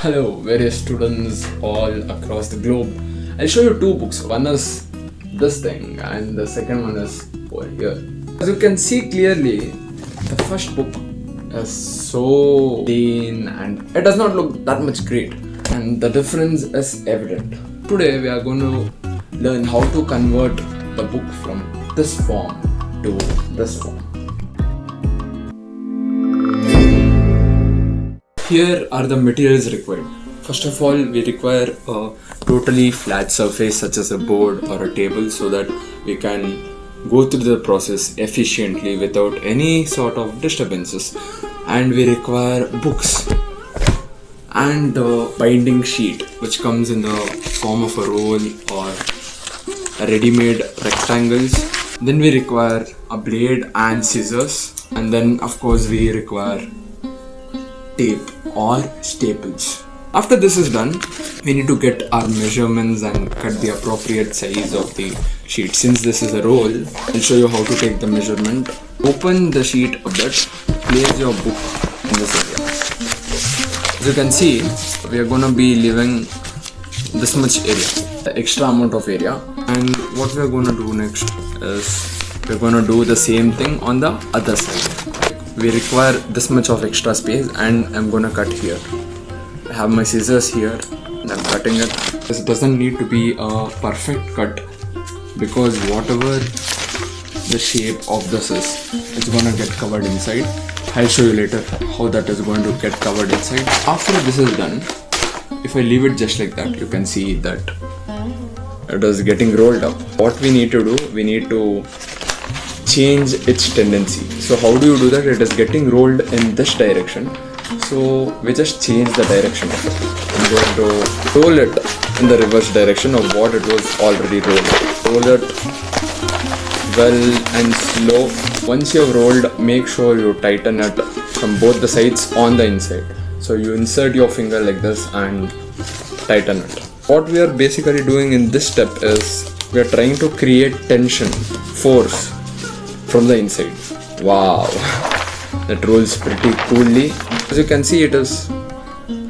Hello, various students all across the globe. I'll show you two books. One is this thing and the second one is over here. As you can see clearly, the first book is so plain and it does not look that much great, and the difference is evident. Today we are going to learn how to convert the book from this form to this form. Here are the materials required. First of all, we require a totally flat surface such as a board or a table so that we can go through the process efficiently without any sort of disturbances. And we require books and the binding sheet, which comes in the form of a roll or a ready-made rectangles. Then we require a blade and scissors, and then of course we require tape or staples. After this is done, we need to get our measurements and cut the appropriate size of the sheet. Since this is a roll, I'll show you how to take the measurement. Open the sheet a bit, place your book in this area. As you can see, we are going to be leaving this much area, the extra amount of area. And what we are going to do next is we're going to do the same thing on the other side. We require this much of extra space and I'm gonna cut here. I have my scissors here and I'm cutting it. This doesn't need to be a perfect cut because whatever the shape of this is, it's gonna get covered inside. I'll show you later how that is going to get covered inside. After this is done, if I leave it just like that, you can see that it is getting rolled up. What we need to do, we need to change its tendency. So how do you do that? It is getting rolled in this direction, so we just change the direction of it. I'm going to roll it in the reverse direction of what it was already rolled. Roll it well and slow. Once you have rolled, make sure you tighten it from both the sides on the inside. So you insert your finger like this and tighten it. What we are basically doing in this step is we are trying to create tension, force from the inside. Wow, that rolls pretty coolly. As you can see, it is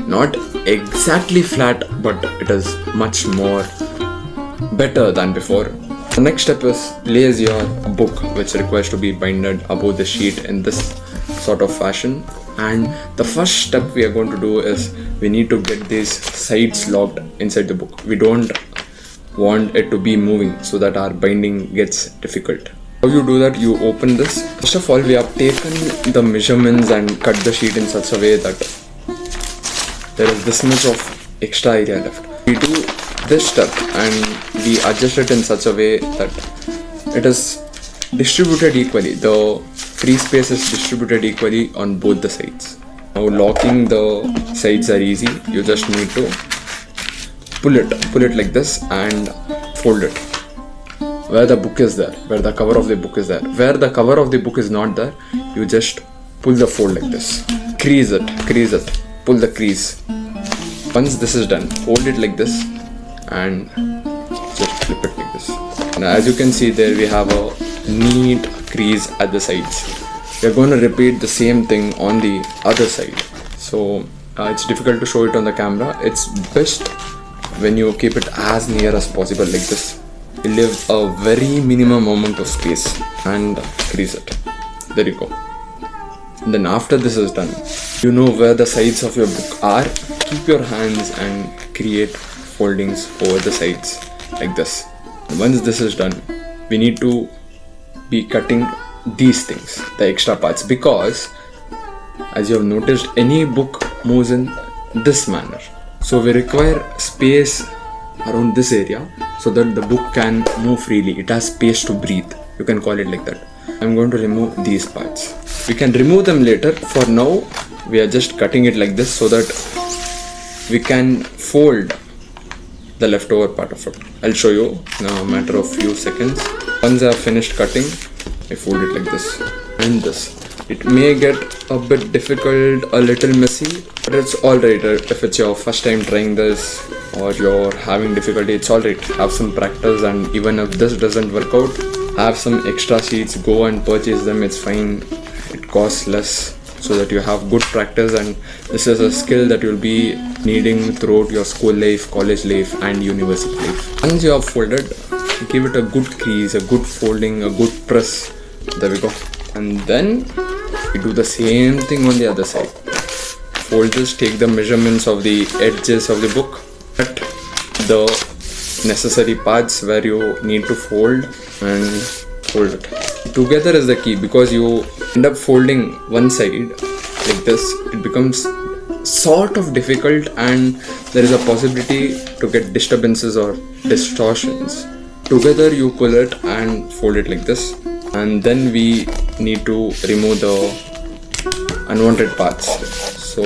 not exactly flat, but it is much more better than before. The next step is place your book, which requires to be binded above the sheet in this sort of fashion. And the first step we are going to do is we need to get these sides locked inside the book. We don't want it to be moving so that our binding gets difficult. How you do that? You open this. First of all, we have taken the measurements and cut the sheet in such a way that there is this much of extra area left. We do this step and we adjust it in such a way that it is distributed equally. The free space is distributed equally on both the sides. Now locking the sides are easy. You just need to pull it like this and fold it. Where the book is there, where the cover of the book is there. Where the cover of the book is not there, you just pull the fold like this. Crease it, pull the crease. Once this is done, hold it like this and just flip it like this. And as you can see there, we have a neat crease at the sides. We are going to repeat the same thing on the other side. So it's difficult to show it on the camera. It's best when you keep it as near as possible like this. You leave a very minimum amount of space and crease it. There you go. And then after this is done, you know where the sides of your book are. Keep your hands and create foldings over the sides like this. And once this is done, we need to be cutting these things, the extra parts, because as you have noticed, any book moves in this manner. So we require space around this area so that the book can move freely. It has space to breathe. You can call it like that. I'm going to remove these parts. We can remove them later. For now, we are just cutting it like this so that we can fold the leftover part of it. I'll show you in a matter of few seconds. Once I have finished cutting, I fold it like this and this. It may get a bit difficult, a little messy, but it's alright. If it's your first time trying this or you're having difficulty, it's alright. Have some practice, and even if this doesn't work out, have some extra sheets, go and purchase them, it's fine. It costs less. so that you have good practice, and this is a skill that you'll be needing throughout your school life, college life and university life. Once you have folded, give it a good crease, a good folding, a good press. There we go. And then we do the same thing on the other side. Fold this, take the measurements of the edges of the book, cut the necessary parts where you need to fold, and fold it. Together is the key, because you end up folding one side like this, it becomes sort of difficult and there is a possibility to get disturbances or distortions. Together you pull it and fold it like this, and then we need to remove the unwanted parts. So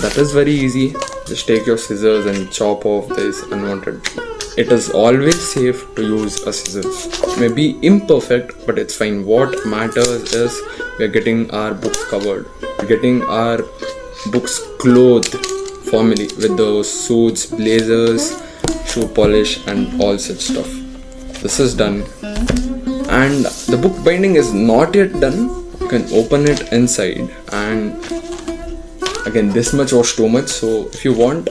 that is very easy. Just take your scissors and chop off this unwanted. It is always safe to use a scissors. It may be imperfect, but it's fine. What matters is we are getting our books covered, getting our books clothed formally with those suits, blazers, shoe polish and all such stuff. This is done, and the book binding is not yet done. You can open it inside, and again this much was too much, so if you want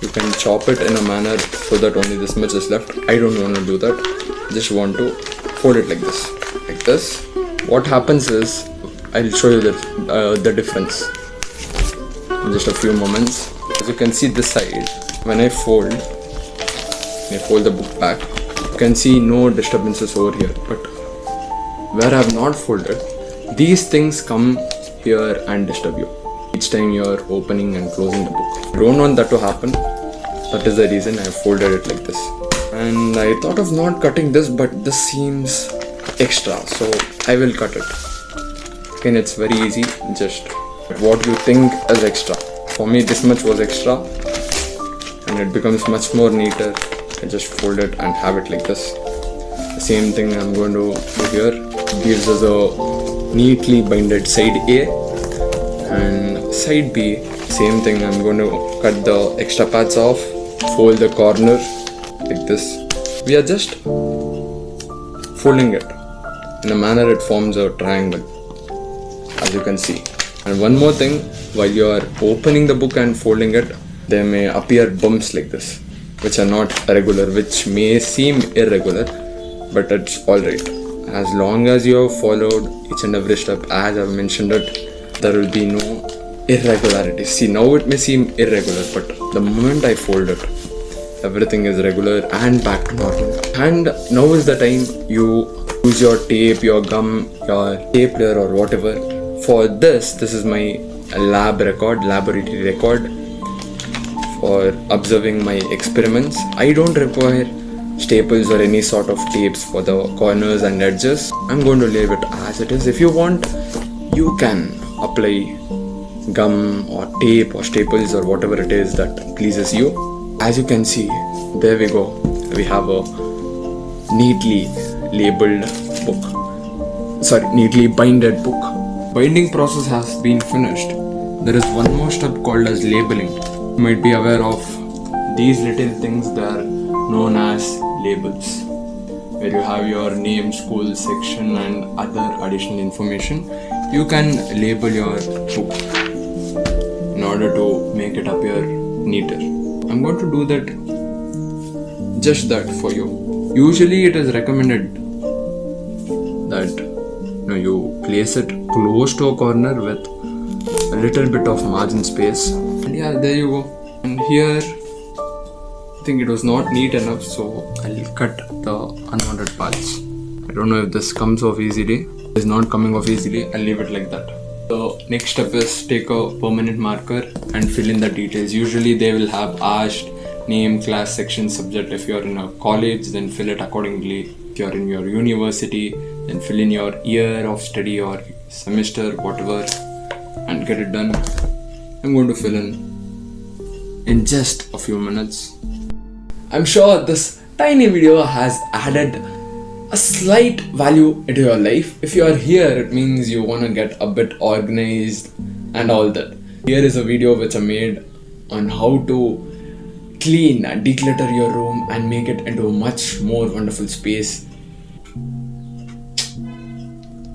you can chop it in a manner so that only this much is left. I don't want to do that. Just want to fold it like this. What happens is, I'll show you the difference in just a few moments. As you can see this side, when I fold the book back, you can see no disturbances over here, but where I have not folded, these things come here and disturb you each time you are opening and closing the book. I don't want that to happen. That is the reason I folded it like this. And I thought of not cutting this, but this seems extra, so I will cut it. Again, it's very easy. Just what you think is extra. For me, this much was extra, and it becomes much more neater. I just fold it and have it like this. The same thing I'm going to do here. It gives us a neatly binded side A, and side B, same thing. I'm going to cut the extra parts off, fold the corner like this. We are just folding it in a manner it forms a triangle, as you can see. And one more thing, while you are opening the book and folding it, there may appear bumps like this, which are not regular, which may seem irregular, but it's alright. As long as you have followed each and every step as I've mentioned it, there will be no irregularities. See, now it may seem irregular, but the moment I fold it, everything is regular and back to normal. And now is the time you use your tape, your gum, your stapler or whatever. For this is my laboratory record for observing my experiments. I don't require staples or any sort of tapes for the corners and edges. I'm going to leave it as it is. If you want, you can apply gum or tape or staples or whatever it is that pleases you. As you can see, there we go. We have a neatly labeled book. Neatly binded book. Binding process has been finished. There is one more step called as labeling. You might be aware of these little things. They are known as labels, where you have your name, school, section and other additional information. You can label your book in order to make it appear neater. I'm going to do that for you. Usually it is recommended that you place it close to a corner with a little bit of margin space. And yeah, there you go. And here I think it was not neat enough, so I'll cut the unwanted parts. I don't know if this comes off easily. It is not coming off easily. I'll leave it like that. The next step is take a permanent marker and fill in the details. Usually they will have asked name, class, section, subject. If you're in a college, then fill it accordingly. If you're in your university, then fill in your year of study or semester, whatever, and get it done. I'm going to fill in just a few minutes. I'm sure this tiny video has added a slight value into your life. If you are here, it means you want to get a bit organized and all that. Here is a video which I made on how to clean and declutter your room and make it into a much more wonderful space.